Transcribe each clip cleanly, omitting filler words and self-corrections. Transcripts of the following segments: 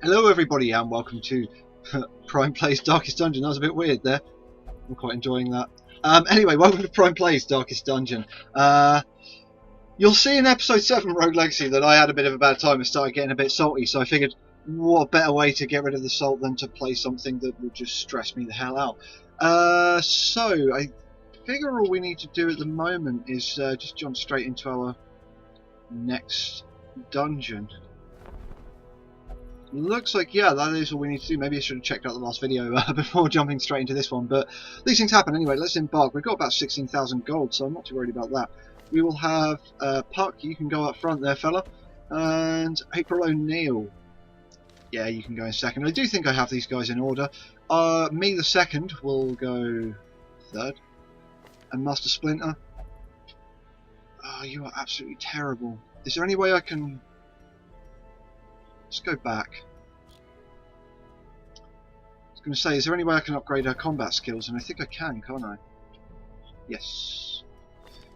Hello everybody and welcome to PrimePlays Darkest Dungeon. That was a bit weird there. I'm quite enjoying that. Anyway, welcome to PrimePlays Darkest Dungeon. You'll see in episode 7 Rogue Legacy that I had a bit of a bad time and started getting a bit salty, so I figured what a better way to get rid of the salt than to play something that would just stress me the hell out. So I figure all we need to do at the moment is just jump straight into our next dungeon. Looks like, yeah, that is all we need to do. Maybe I should have checked out the last video before jumping straight into this one, but these things happen anyway. Let's embark. We've got about 16,000 gold, so I'm not too worried about that. We will have Puck, you can go up front there, fella, and April O'Neil. Yeah, you can go in second. I do think I have these guys in order. Me, the second, will go third, and Master Splinter. Oh, you are absolutely terrible. Is there any way I can... Let's go back. I was going to say, is there any way I can upgrade her combat skills? And I think I can, can't I? Yes.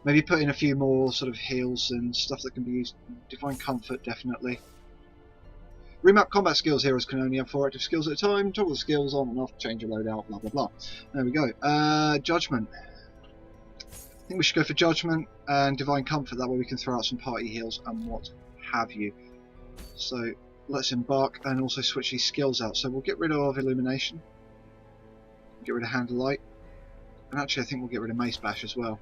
Maybe put in a few more sort of heals and stuff that can be used. Divine Comfort, definitely. Remap combat skills. Heroes can only have 4 active skills at a time. Toggle skills on and off. Change your loadout. Blah blah blah. There we go. Judgment. I think we should go for Judgment and Divine Comfort. That way we can throw out some party heals and what have you. So let's embark and also switch these skills out. So we'll get rid of Illumination, get rid of Hand of Light, and actually I think we'll get rid of Mace Bash as well.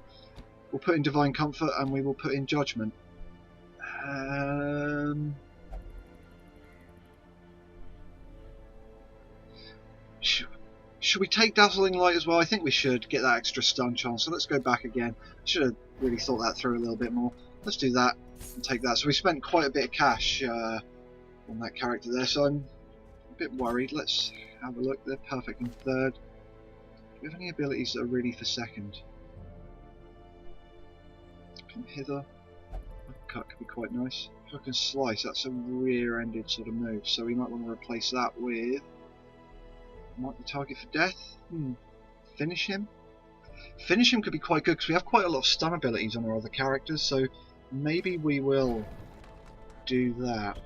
We'll put in Divine Comfort and we will put in Judgment. Should we take Dazzling Light as well? I think we should get that extra stun chance. So let's go back again. Should have really thought that through a little bit more. Let's do that and take that. So we spent quite a bit of cash on that character there, so I'm a bit worried. Let's have a look. They're perfect in third. Do we have any abilities that are really for second? Come hither. Cut could be quite nice. Hook and Slice, that's a rear-ended sort of move, so we might want to replace that with... Mark the target for death? Finish him? Finish him could be quite good because we have quite a lot of stun abilities on our other characters, so maybe we will do that.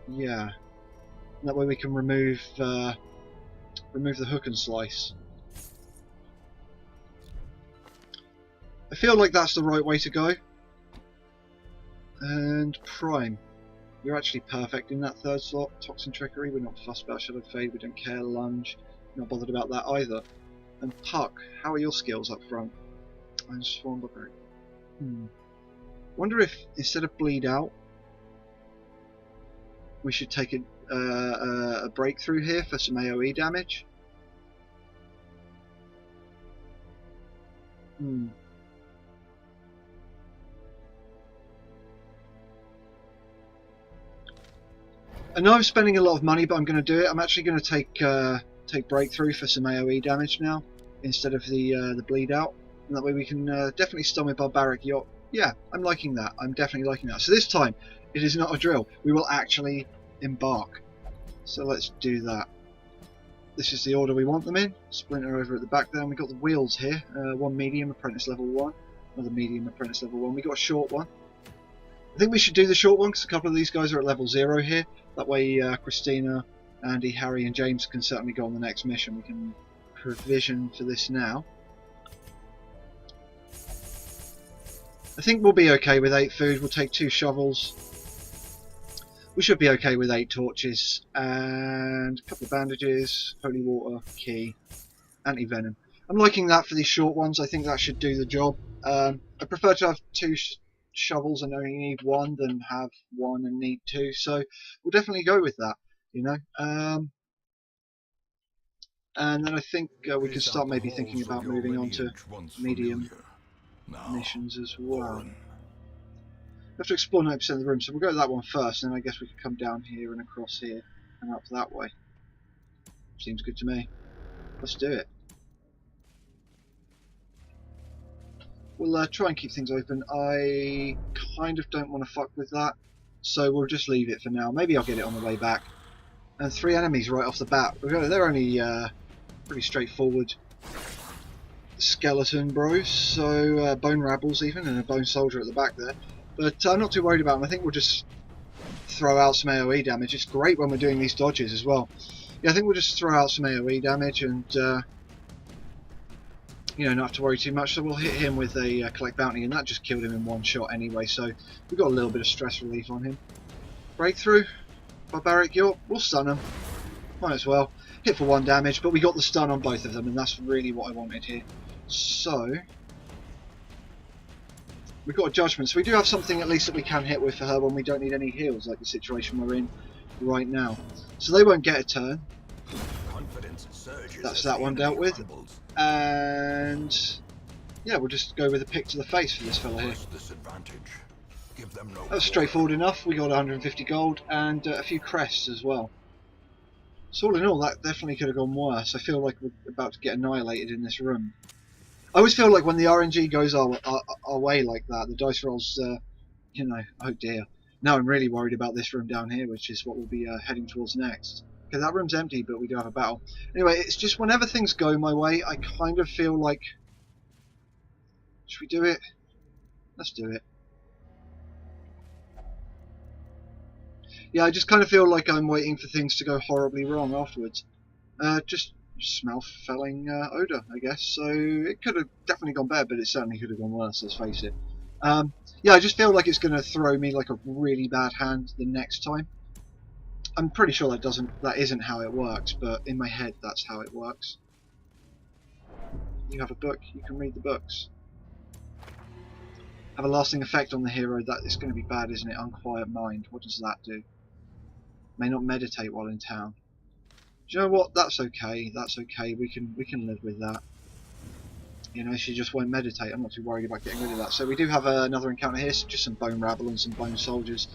Yeah. That way we can remove the Hook and Slice. I feel like that's the right way to go. And Prime. You're actually perfect in that third slot. Toxin Trickery, we're not fussed about Shadow Fade, we don't care. Lunge, not bothered about that either. And Puck, how are your skills up front? And Swan Barbarian. Wonder if instead of Bleed Out, we should take a breakthrough here for some AoE damage. I know I'm spending a lot of money, but I'm going to do it. I'm actually going to take breakthrough for some AoE damage now instead of the bleed out, and that way we can definitely stun with Barbaric Yacht. Yeah, I'm liking that. I'm definitely liking that. So this time, it is not a drill. We will actually embark. So let's do that. This is the order we want them in. Splinter over at the back there. And we've got the wheels here. One medium, apprentice level 1. Another medium, apprentice level 1. We've got a short one. I think we should do the short one because a couple of these guys are at level 0 here. That way Christina, Andy, Harry and James can certainly go on the next mission. We can provision for this now. I think we'll be okay with 8 food. We'll take 2 shovels. We should be okay with 8 torches and a couple of bandages, holy water, key, anti-venom. I'm liking that for these short ones. I think that should do the job. I prefer to have 2 shovels and only need 1 than have 1 and need 2. So we'll definitely go with that, you know. And then I think we can start maybe thinking about moving on to medium missions as well. We have to explore 90% of the room, so we'll go to that one first, and then I guess we can come down here and across here and up that way. Seems good to me. Let's do it. We'll try and keep things open. I kind of don't want to fuck with that, so we'll just leave it for now. Maybe I'll get it on the way back. And 3 enemies right off the bat. They're only pretty straightforward skeleton bros, so bone rabbles even, and a bone soldier at the back there. But I'm not too worried about them. I think we'll just throw out some AoE damage. It's great when we're doing these dodges as well. Yeah, I think we'll just throw out some AoE damage and you know, not have to worry too much. So we'll hit him with a collect bounty, and that just killed him in one shot anyway. So we've got a little bit of stress relief on him. Breakthrough, barbaric York. We'll stun him. Might as well. Hit for 1 damage, but we got the stun on both of them, and that's really what I wanted here. So we've got a judgment, so we do have something at least that we can hit with for her when we don't need any heals, like the situation we're in right now. So they won't get a turn. That's that one dealt with. And yeah, we'll just go with a pick to the face for this fella here. That was straightforward enough. We got 150 gold and a few crests as well. So all in all, that definitely could have gone worse. I feel like we're about to get annihilated in this room. I always feel like when the RNG goes our way like that, the dice rolls, you know, oh dear. Now I'm really worried about this room down here, which is what we'll be heading towards next. Okay, that room's empty, but we do have a battle. Anyway, it's just whenever things go my way, I kind of feel like... Should we do it? Let's do it. Yeah, I just kind of feel like I'm waiting for things to go horribly wrong afterwards. Just smell felling odour, I guess. So it could have definitely gone better, but it certainly could have gone worse, let's face it. Yeah, I just feel like it's going to throw me like a really bad hand the next time. I'm pretty sure that isn't how it works, but in my head that's how it works. You have a book, you can read the books. Have a lasting effect on the hero. That is going to be bad, isn't it? Unquiet mind. What does that do? May not meditate while in town. Do you know what? That's okay. That's okay. We can live with that. You know, she just won't meditate. I'm not too worried about getting rid of that. So we do have another encounter here. So just some bone rabble and some bone soldiers.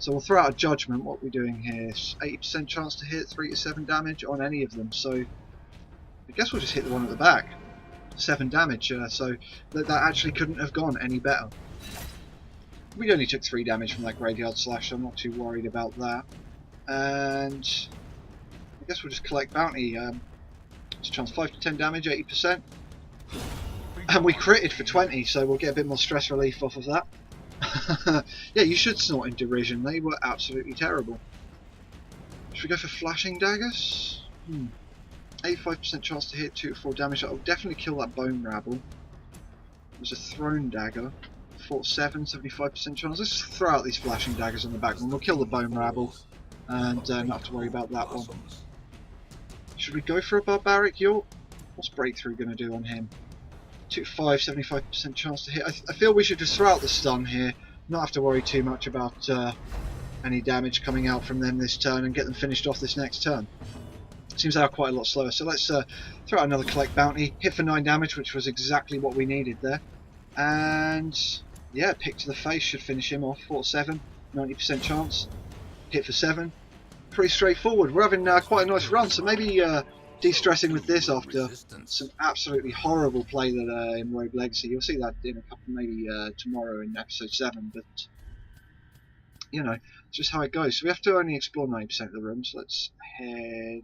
So we'll throw out a judgment. What we're doing here: 80% chance to hit, 3 to 7 damage on any of them. So I guess we'll just hit the one at the back. 7 damage. So that actually couldn't have gone any better. We only took 3 damage from that graveyard slash, so I'm not too worried about that. And I guess we'll just collect bounty. It's chance 5 to 10 damage, 80%. And we critted for 20, so we'll get a bit more stress relief off of that. Yeah, you should snort in derision. They were absolutely terrible. Should we go for flashing daggers? 85% chance to hit, 2 to 4 damage. That will definitely kill that bone rabble. There's a thrown dagger. 47, 75% chance. Let's throw out these flashing daggers on the back one. We'll kill the bone rabble and not have to worry about that one. Should we go for a barbaric York? What's breakthrough going to do on him? 2 to 5, 75% chance to hit. I feel we should just throw out the stun here. Not have to worry too much about any damage coming out from them this turn and get them finished off this next turn. Seems they are quite a lot slower. So let's throw out another collect bounty. Hit for 9 damage, which was exactly what we needed there. And yeah, pick to the face should finish him off. 4 to 7, 90% chance. Hit for 7. Pretty straightforward. We're having quite a nice run, so maybe de-stressing with this after some absolutely horrible play that in Rogue Legacy. You'll see that in a couple, maybe tomorrow in episode 7, but you know, it's just how it goes. So we have to only explore 90% of the rooms. Let's head,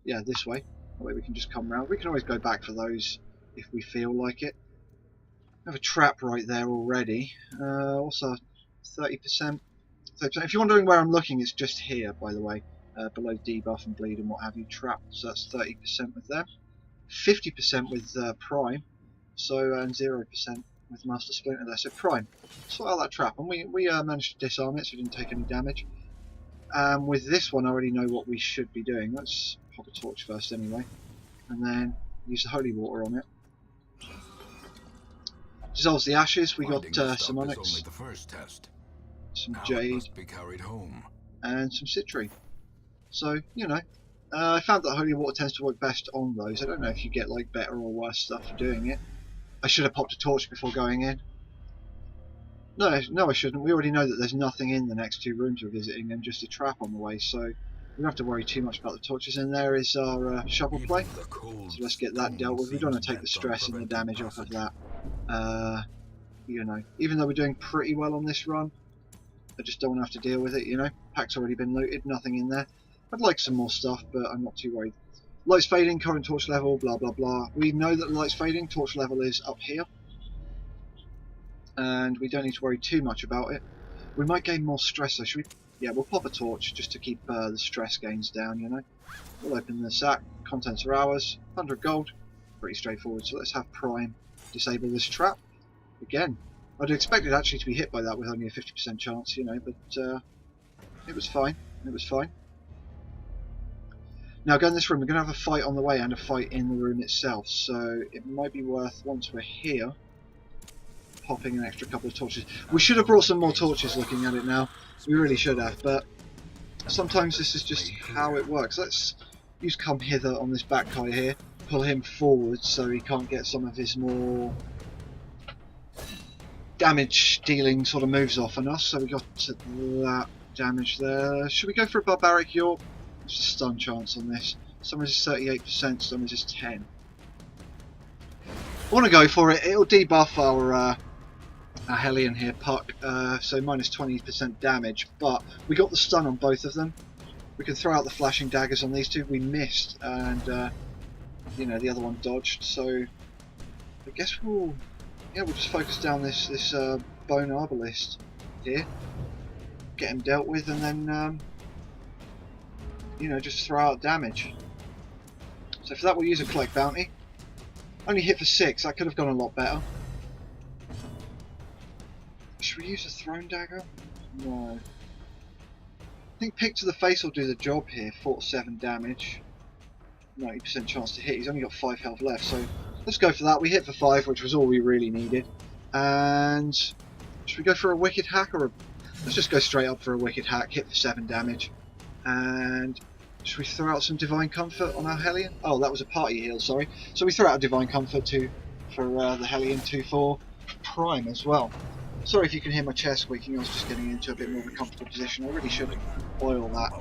yeah, this way. That way we can just come round. We can always go back for those if we feel like it. We have a trap right there already. Also 30%. If you're wondering where I'm looking, it's just here, by the way, below debuff and bleed and what have you. Trap, so that's 30% with them, 50% with Prime, so and 0% with Master Splinter there. So Prime, sort out that trap, and we managed to disarm it, so we didn't take any damage. With this one, I already know what we should be doing. Let's pop a torch first, anyway, and then use the holy water on it. Dissolves the ashes. We got some onyx. Some jade and some citrine. So, you know, I found that holy water tends to work best on those. I don't know if you get like better or worse stuff for doing it. I should have popped a torch before going in. No, I shouldn't. We already know that there's nothing in the next 2 rooms we're visiting and just a trap on the way, so we don't have to worry too much about the torches. And there is our shovel play, so let's get that dealt with. We don't want to take the stress and the damage off of that. You know, even though we're doing pretty well on this run, I just don't want to have to deal with it, you know. Pack's already been looted, nothing in there. I'd like some more stuff, but I'm not too worried. Light's fading, current torch level, blah blah blah. We know that the light's fading, torch level is up here. And we don't need to worry too much about it. We might gain more stress though. Should we Yeah, we'll pop a torch just to keep the stress gains down, you know. We'll open the sack, contents are ours, 100 gold, pretty straightforward. So let's have Prime disable this trap. Again, I'd expected actually to be hit by that with only a 50% chance, you know, but it was fine, it was fine. Now go in this room, we're going to have a fight on the way and a fight in the room itself, so it might be worth, once we're here, popping an extra couple of torches. We should have brought some more torches looking at it now, we really should have, but sometimes this is just how it works. Let's use Come Hither on this back guy here, pull him forward so he can't get some of his more damage dealing sort of moves off on us, so we got that damage there. Should we go for a Barbaric York? There's a stun chance on this. Summons is 38%, summons is 10. I want to go for it. It'll debuff our Hellion here, Puck, so minus 20% damage, but we got the stun on both of them. We can throw out the flashing daggers on these two. We missed, and you know, the other one dodged, so I guess we'll just focus down this Bone Arbalist here, get him dealt with, and then you know, just throw out damage. So for that we'll use a Collect Bounty. Only hit for 6, that could have gone a lot better. Should we use a Throne Dagger? No. I think Pick to the Face will do the job here, 47 damage. 90% chance to hit, he's only got 5 health left, so let's go for that. We hit for 5, which was all we really needed. And should we go for a Wicked Hack, or let's just go straight up for a Wicked Hack, hit for 7 damage. And should we throw out some Divine Comfort on our Hellion? Oh, that was a party heal, sorry. So we throw out a Divine Comfort for the Hellion 2-4 Prime as well. Sorry if you can hear my chair squeaking, I was just getting into a bit more of a comfortable position. I really should oil that.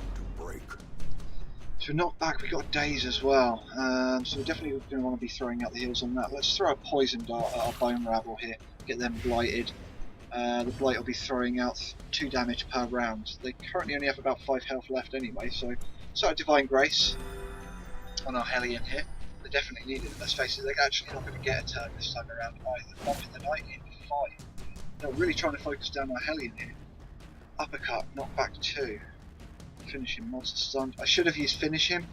So we're not back, we've got Daze as well. So we're definitely going to want to be throwing out the heals on that. Let's throw a Poison Dart at our Bone Rabble here, get them blighted. The Blight will be throwing out 2 damage per round. They currently only have about 5 health left anyway, so a Divine Grace on our Hellion here. They definitely need it, let's face it, they're actually not going to get a turn this time around either. Not in the night, in 5. They're really trying to focus down our Hellion here. Uppercut, knock back 2. Finish him, monster stunned. I should have used Finish him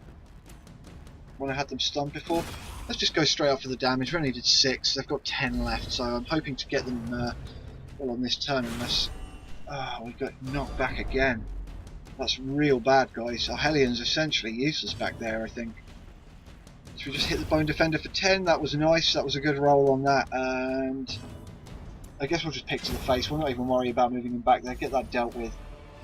when I had them stunned before. Let's just go straight up for the damage. We only did 6, they've got 10 left, so I'm hoping to get them all on this turn unless... we got knocked back again. That's real bad, guys. Our Hellion's essentially useless back there, I think. So we just hit the Bone Defender for 10, that was nice, that was a good roll on that, and I guess we'll just Pick to the Face, we'll not even worry about moving him back there, get that dealt with.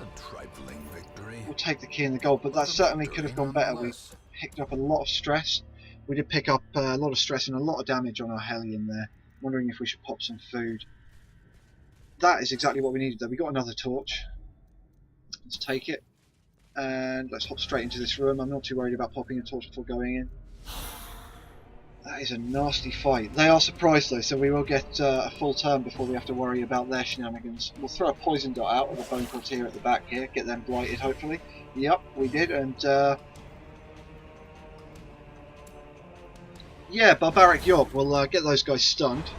A trifling victory. We'll take the key and the gold, but that certainly could have gone better. We picked up a lot of stress. We did pick up a lot of stress and a lot of damage on our Hellion there. Wondering if we should pop some food. That is exactly what we needed though. We got another torch. Let's take it. And let's hop straight into this room. I'm not too worried about popping a torch before going in. That is a nasty fight. They are surprised though, so we will get a full turn before we have to worry about their shenanigans. We'll throw a Poison Dot out with a Bone Courtier at the back here, get them blighted hopefully. Yep, we did, and yeah, Barbaric York will get those guys stunned.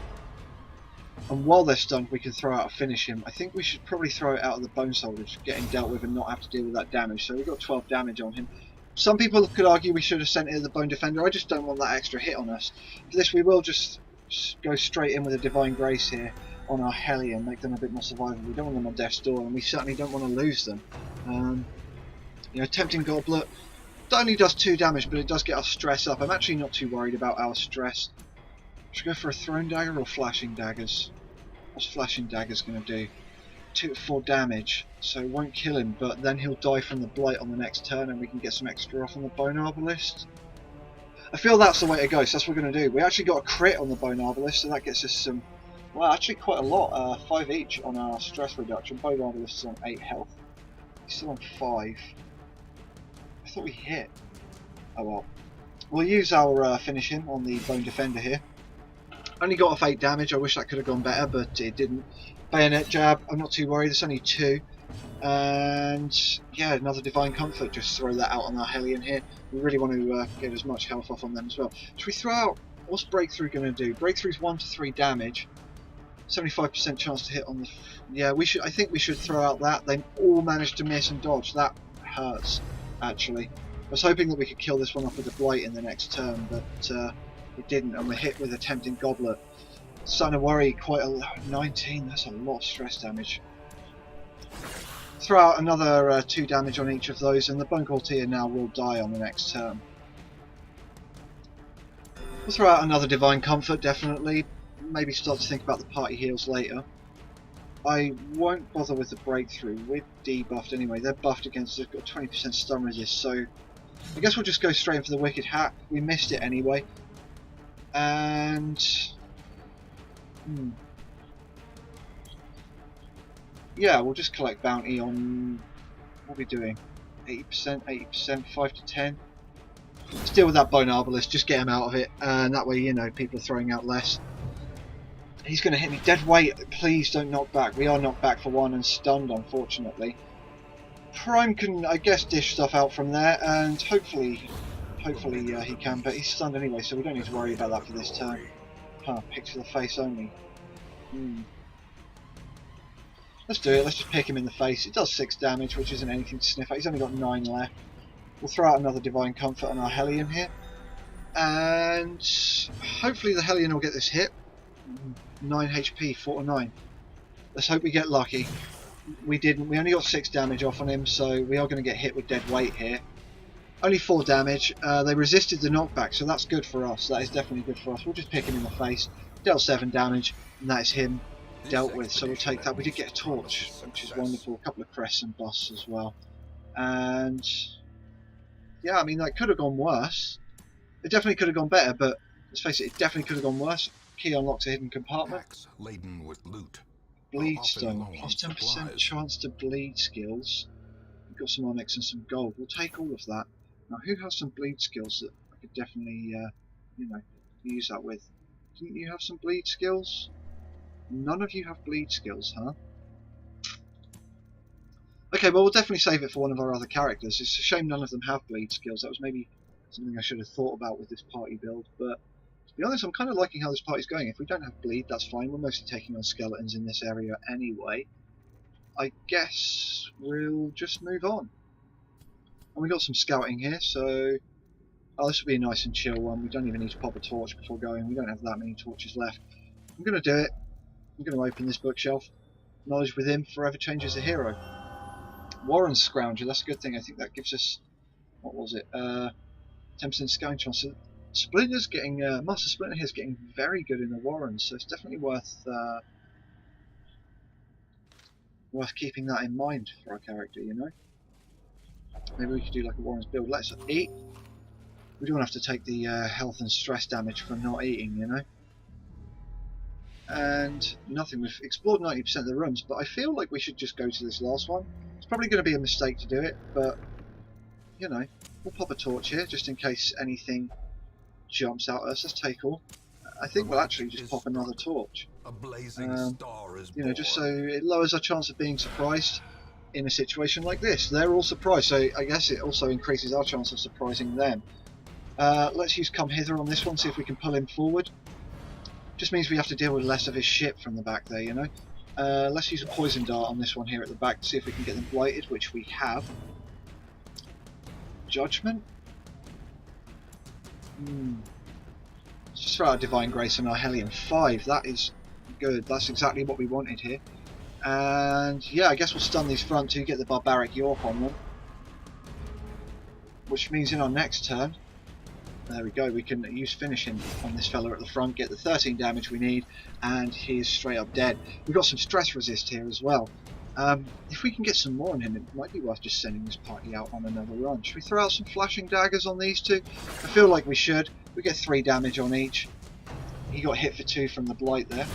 And while they're stunned, we can throw out a Finish him. I think we should probably throw it out of the Bone Soldier to get him dealt with and not have to deal with that damage. So we've got 12 damage on him. Some people could argue we should have sent it to the Bone Defender. I just don't want that extra hit on us. For this, we will just go straight in with a Divine Grace here on our Hellion, make them a bit more survivable. We don't want them on death's door, and we certainly don't want to lose them. You know, Tempting Goblet only does 2 damage, but it does get our stress up. I'm actually not too worried about our stress. Should we go for a Throne Dagger or Flashing Daggers? What's Flashing Daggers going to do? 2 to 4 damage, so it won't kill him, but then he'll die from the Blight on the next turn and we can get some extra off on the Bone Arbalist. I feel that's the way to go, so that's what we're going to do. We actually got a crit on the Bone Arbalist, so that gets us some, well, actually quite a lot, 5 each on our stress reduction. Bone Arbalist is on 8 health. He's still on 5. I thought we hit. Oh well. We'll use our Finish him on the Bone Defender here. Only got off 8 damage, I wish that could have gone better, but it didn't. Bayonet Jab, I'm not too worried, there's only 2. And yeah, another Divine Comfort, just throw that out on our Hellion here. We really want to get as much health off on them as well. Should we throw out, what's Breakthrough going to do? Breakthrough's 1 to 3 damage. 75% chance to hit on the... Yeah, we should. I think we should throw out that. They all managed to miss and dodge. That hurts, actually. I was hoping that we could kill this one off with a Blight in the next turn, but it didn't, and we're hit with a Tempting Goblet. Starting to worry quite a lot. 19, that's a lot of stress damage. Throw out another 2 damage on each of those, and the Bone Courtier now will die on the next turn. We'll throw out another Divine Comfort, definitely. Maybe start to think about the party heals later. I won't bother with the Breakthrough. We're debuffed anyway. They're buffed against... They've got 20% stun resist, so... I guess we'll just go straight in for the Wicked Hack. We missed it anyway. And... Yeah, we'll just collect bounty on... What are we doing? 80%, 80%, 5 to 10. Let's deal with that Bone Arbalist, just get him out of it, and that way, you know, people are throwing out less. He's going to hit me. Dead weight, please don't knock back. We are knocked back for 1 and stunned, unfortunately. Prime can, I guess, dish stuff out from there, and hopefully he can, but he's stunned anyway, so we don't need to worry about that for this turn. Pick to the face only. Let's do it, let's just pick him in the face. It does 6 damage, which isn't anything to sniff at. He's only got 9 left. We'll throw out another Divine Comfort on our Hellion here. And hopefully the Hellion will get this hit. 9 HP, 4 to 9. Let's hope we get lucky. We didn't. We only got 6 damage off on him, so we are going to get hit with dead weight here. Only 4 damage. They resisted the knockback, so that's good for us. That is definitely good for us. We'll just pick him in the face. Dealt 7 damage, and that is him dealt with, so we'll take that. We did get a torch, which is wonderful. A couple of crests and busts as well. And yeah, I mean, that could have gone worse. It definitely could have gone better, but let's face it, it definitely could have gone worse. Key unlocks a hidden compartment. Laden with loot. Bleed stone, plus 10% chance to bleed skills. We've got some onyx and some gold. We'll take all of that. Now, who has some bleed skills that I could definitely, you know, use that with? Didn't you have some bleed skills? None of you have bleed skills, huh? Okay, well, we'll definitely save it for one of our other characters. It's a shame none of them have bleed skills. That was maybe something I should have thought about with this party build, but to be honest, I'm kind of liking how this party's going. If we don't have bleed, that's fine. We're mostly taking on skeletons in this area anyway. I guess we'll just move on. And we got some scouting here, so... Oh, this will be a nice and chill one. We don't even need to pop a torch before going. We don't have that many torches left. I'm going to do it. I'm going to open this bookshelf. Knowledge with him forever changes a hero. Warren Scrounger, that's a good thing. I think that gives us... What was it? 10% scouting chance. Splinter's getting... Master Splinter here is getting very good in the Warrens, so it's definitely worth keeping that in mind for our character, you know? Maybe we could do like a Warren's build. Let's eat. We don't have to take the health and stress damage from not eating, you know? And nothing. We've explored 90% of the rooms, but I feel like we should just go to this last one. It's probably going to be a mistake to do it, but, you know, we'll pop a torch here just in case anything jumps out at us. Let's take all. I think we'll actually just pop another torch. A blazing star is you know, just so it lowers our chance of being surprised in a situation like this. They're all surprised, so I guess it also increases our chance of surprising them. Let's use Come Hither on this one, see if we can pull him forward. Just means we have to deal with less of his ship from the back there, you know. Let's use a Poison Dart on this one here at the back to see if we can get them blighted, which we have. Judgment? Let's just throw out Divine Grace on our Hellion. 5, that is good. That's exactly what we wanted here. And yeah, I guess we'll stun these front two, get the Barbaric York on them. Which means in our next turn, there we go, we can use finishing on this fella at the front, get the 13 damage we need, and he is straight up dead. We've got some stress resist here as well. If we can get some more on him, it might be worth just sending this party out on another run. Should we throw out some flashing daggers on these two? I feel like we should. We get 3 damage on each. He got hit for 2 from the blight there.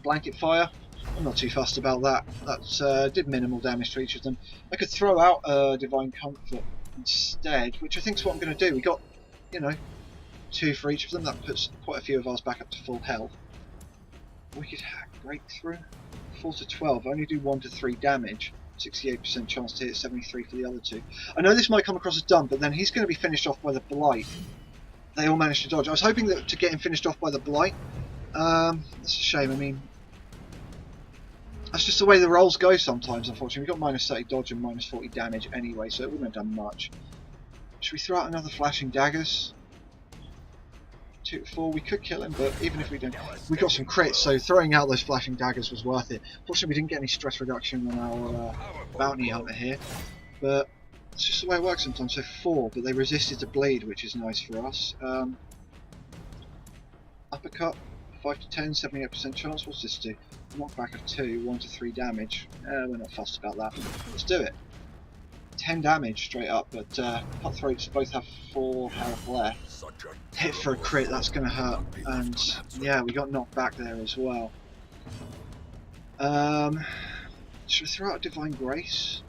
Blanket fire. I'm not too fussed about that. That did minimal damage to each of them. I could throw out Divine Comfort instead, which I think is what I'm going to do. We got, you know, 2 for each of them. That puts quite a few of ours back up to full health. Wicked Hack Breakthrough. 4 to 12. Only do 1 to 3 damage. 68% chance to hit, 73 for the other 2. I know this might come across as dumb, but then he's going to be finished off by the blight. They all managed to dodge. I was hoping that to get him finished off by the blight. That's a shame. I mean, That's just the way the rolls go sometimes, unfortunately. We got minus 30 dodge and minus 40 damage anyway, so it wouldn't have done much. Should we throw out another flashing daggers? 2 to 4, we could kill him, but even if we don't, we got some crits, so throwing out those flashing daggers was worth it. Fortunately, we didn't get any stress reduction on our bounty hunter here, but it's just the way it works sometimes. So 4, but they resisted to bleed, which is nice for us. Uppercut, 5 to 10, 78% chance. What's this do? Knockback of 2, 1 to 3 damage. We're not fussed about that. Let's do it. 10 damage straight up, but cutthroats both have 4 health left. Hit for a crit, that's going to hurt. And yeah, we got knocked back there as well. Should we throw out a Divine Grace?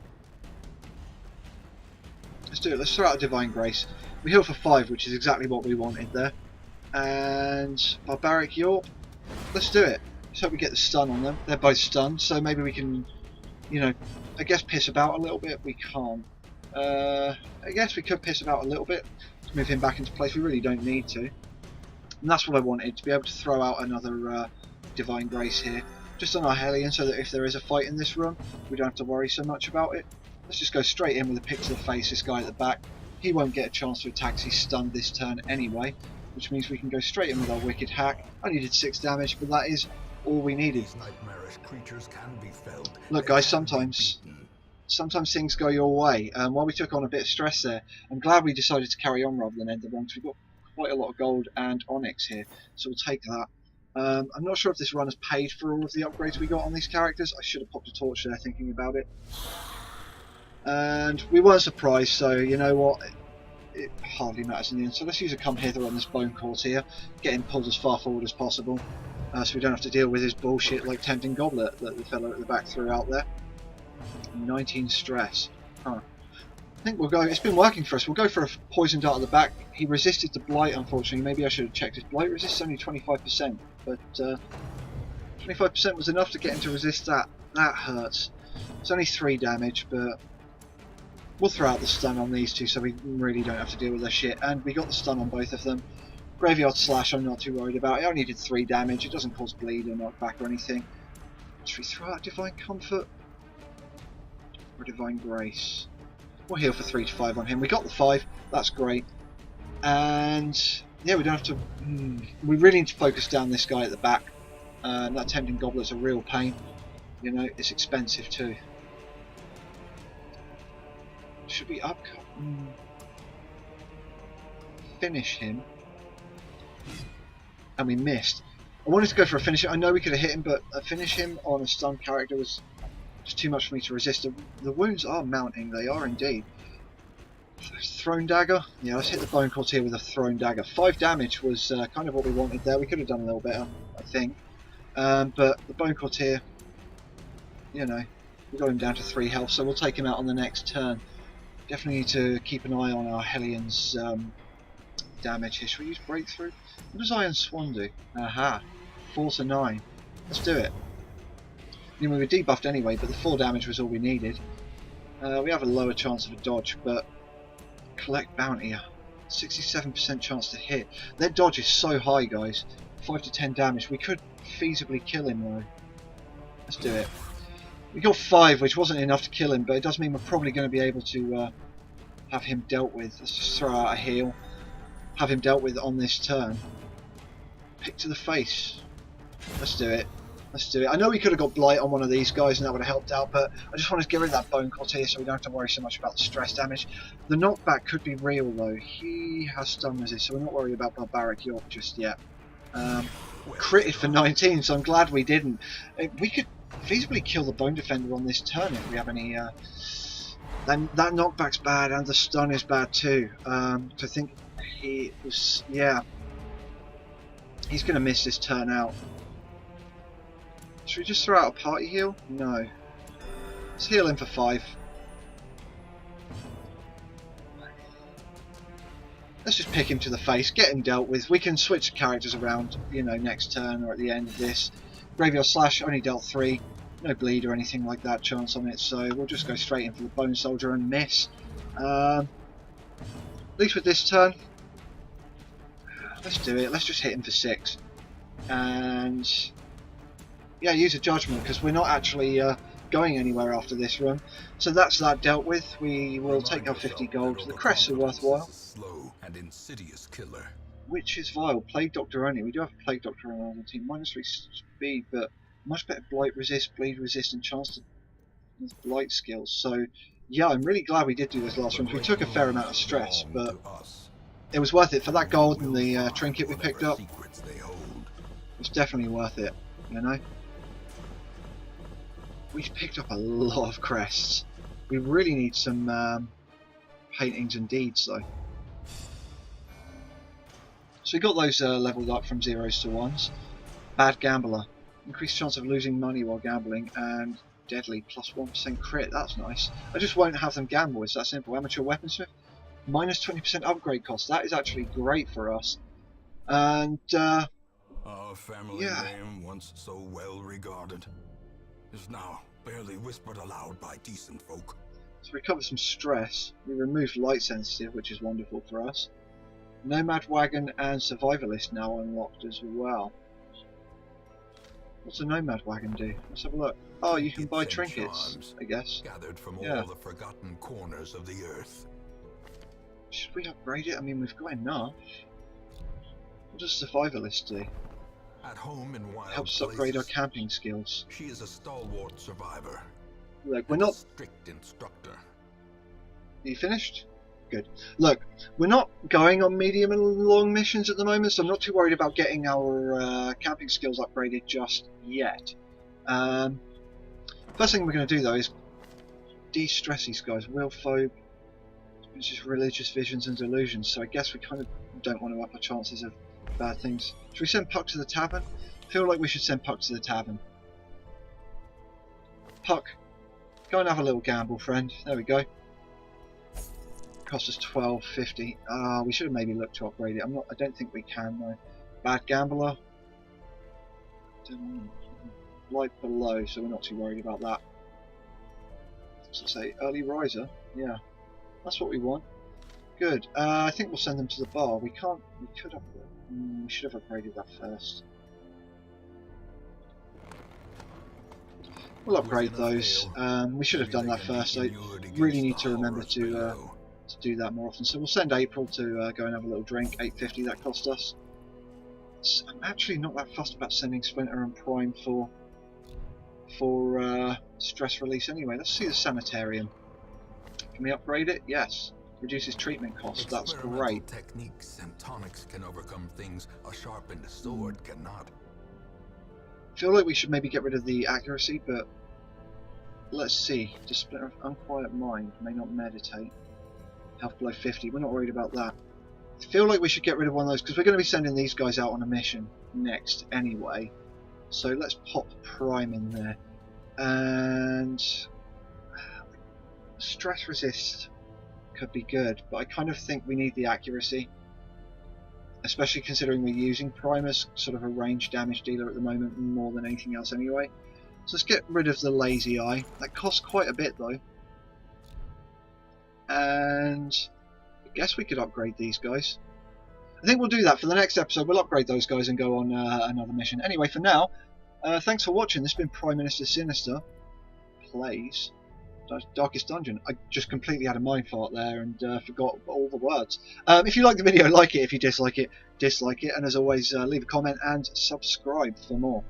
Let's do it. Let's throw out a Divine Grace. We heal for 5, which is exactly what we wanted there. And Barbaric Yorp. Let's do it. Let's hope we get the stun on them. They're both stunned, so maybe we can, you know, I guess piss about a little bit. We can't. I guess we could piss about a little bit to move him back into place. We really don't need to. And that's what I wanted, to be able to throw out another Divine Grace here. Just on our Hellion, so that if there is a fight in this room, we don't have to worry so much about it. Let's just go straight in with a pick to the face, this guy at the back. He won't get a chance to attack, he's stunned this turn anyway. Which means we can go straight in with our Wicked Hack. I needed 6 damage, but that is all we needed. Look guys, sometimes things go your way. While we took on a bit of stress there, I'm glad we decided to carry on rather than end the run, because we've got quite a lot of gold and onyx here, so we'll take that. I'm not sure if this run has paid for all of the upgrades we got on these characters. I should have popped a torch there thinking about it. And we weren't surprised, so you know what, it hardly matters in the end. So let's use a come hither on this Bone Courtier, get him pulled as far forward as possible, so we don't have to deal with his bullshit like Tempting Goblet that the fellow at the back threw out there. 19 stress. Huh. I think we'll go, it's been working for us, we'll go for a poison dart at the back. He resisted the blight, unfortunately. Maybe I should have checked his blight resist, only 25%, but 25% was enough to get him to resist that. That hurts. It's only 3 damage, but we'll throw out the stun on these two so we really don't have to deal with their shit. And we got the stun on both of them. Graveyard Slash I'm not too worried about. It only did 3 damage, it doesn't cause bleed or knockback or anything. Should we throw out Divine Comfort? Or Divine Grace? We'll heal for 3 to 5 on him. We got the 5, that's great. And yeah, we don't have to... we really need to focus down this guy at the back. That Tempting Goblet's a real pain. You know, it's expensive too. Should we upcut? Finish him. And we missed. I wanted to go for a finish. I know we could have hit him, but a finish him on a stun character was just too much for me to resist. The wounds are mounting, they are indeed. Thrown Dagger? Yeah, let's hit the Bone Courtier with a Thrown Dagger. 5 damage was kind of what we wanted there. We could have done a little better, I think. But the Bone Courtier, you know, we got him down to 3 health, so we'll take him out on the next turn. Definitely need to keep an eye on our Hellion's damage here. Should we use Breakthrough? What does Iron Swan do? Aha! 4 to 9. Let's do it. I mean, we were debuffed anyway, but the 4 damage was all we needed. We have a lower chance of a dodge, but collect bounty. 67% chance to hit. Their dodge is so high, guys. 5 to 10 damage. We could feasibly kill him though. Let's do it. We got 5, which wasn't enough to kill him, but it does mean we're probably going to be able to have him dealt with. Let's just throw out a heal. Have him dealt with on this turn. Pick to the face. Let's do it. Let's do it. I know we could have got Blight on one of these guys and that would have helped out, but I just wanted to get rid of that Bone Courtier so we don't have to worry so much about the stress damage. The knockback could be real though. He has stun resist, so we're not worried about Barbaric York just yet. Critted for 19, so I'm glad we didn't. We could feasibly kill the Bone Defender on this turn if we have any... then that knockback's bad and the stun is bad too. So I think he was... yeah. He's going to miss this turn out. Should we just throw out a party heal? No. Let's heal him for 5. Let's just pick him to the face, get him dealt with. We can switch characters around, you know, next turn or at the end of this. Graveyard Slash only dealt 3. No bleed or anything like that chance on it, so we'll just go straight in for the Bone Soldier and miss. At least with this turn, let's do it. Let's just hit him for 6. And yeah, use a judgment, because we're not actually going anywhere after this run. So that's that dealt with. We will take our 50 gold. The crests are worthwhile. Slow and insidious killer. Which is vile. Plague Doctor only. We do have a Plague Doctor on the team. -3 speed, but much better blight resist, bleed resist, and chance to with blight skills. So yeah, I'm really glad we did do this last run. We took a fair amount of stress, but it was worth it for that gold and the trinket we picked up. It's definitely worth it, you know. We picked up a lot of crests. We really need some paintings and deeds though. So we got those leveled up from 0s to 1s. Bad Gambler. Increased chance of losing money while gambling, and deadly plus 1% crit. That's nice. I just won't have them gamble. It's that simple. Amateur Weaponsmith. Minus 20% upgrade cost. That is actually great for us. And our family name, once so well regarded, is now barely whispered aloud by decent folk. So we recover some stress. We removed light sensitive, which is wonderful for us. Nomad Wagon and Survivalist now unlocked as well. What's a Nomad Wagon do? Let's have a look. Oh, you can buy trinkets, I guess. Gathered from all the forgotten corners of the earth. Should we upgrade it? I mean, we've got enough. What does Survivalist do? At home in wild Helps us upgrade our camping skills. She is a stalwart survivor. Look, we're not... strict instructor. Are you finished? Good. Look, we're not going on medium and long missions at the moment, so I'm not too worried about getting our camping skills upgraded just yet. First thing we're going to do though is de-stress these guys. Willphobe, which is religious visions and delusions, so I guess we kind of don't want to up our chances of bad things. Should we send Puck to the tavern? I feel like we should send Puck to the tavern. Puck, go and have a little gamble, friend. There we go. Cost us 12.50. We should have maybe looked to upgrade it. I don't think we can though. Bad Gambler. Light below, so we're not too worried about that. So say early riser. Yeah, that's what we want. Good. I think we'll send them to the bar. We can't. We could upgrade. We should have upgraded that first. We'll upgrade those. We should have done that first. I really need to remember to do that more often. So we'll send April to go and have a little drink. 8.50 that cost us. I'm actually not that fussed about sending Splinter and Prime for stress release anyway. Let's see the sanitarium. Can we upgrade it? Yes. Reduces treatment costs. That's great. Techniques and tonics can overcome things a sharpened sword cannot. I feel like we should maybe get rid of the accuracy, but let's see. Splinter of Unquiet Mind. May not meditate. Health below 50. We're not worried about that. I feel like we should get rid of one of those because we're going to be sending these guys out on a mission next anyway. So let's pop Prime in there. And stress resist could be good, but I kind of think we need the accuracy, especially considering we're using Prime as sort of a range damage dealer at the moment more than anything else anyway. So let's get rid of the lazy eye. That costs quite a bit though. And I guess we could upgrade these guys. I think we'll do that for the next episode. We'll upgrade those guys and go on another mission. Anyway, for now, thanks for watching. This has been Prime Minister Sinister Plays Darkest Dungeon. I just completely had a mind fart there and forgot all the words. If you like the video, like it. If you dislike it, dislike it. And as always, leave a comment and subscribe for more.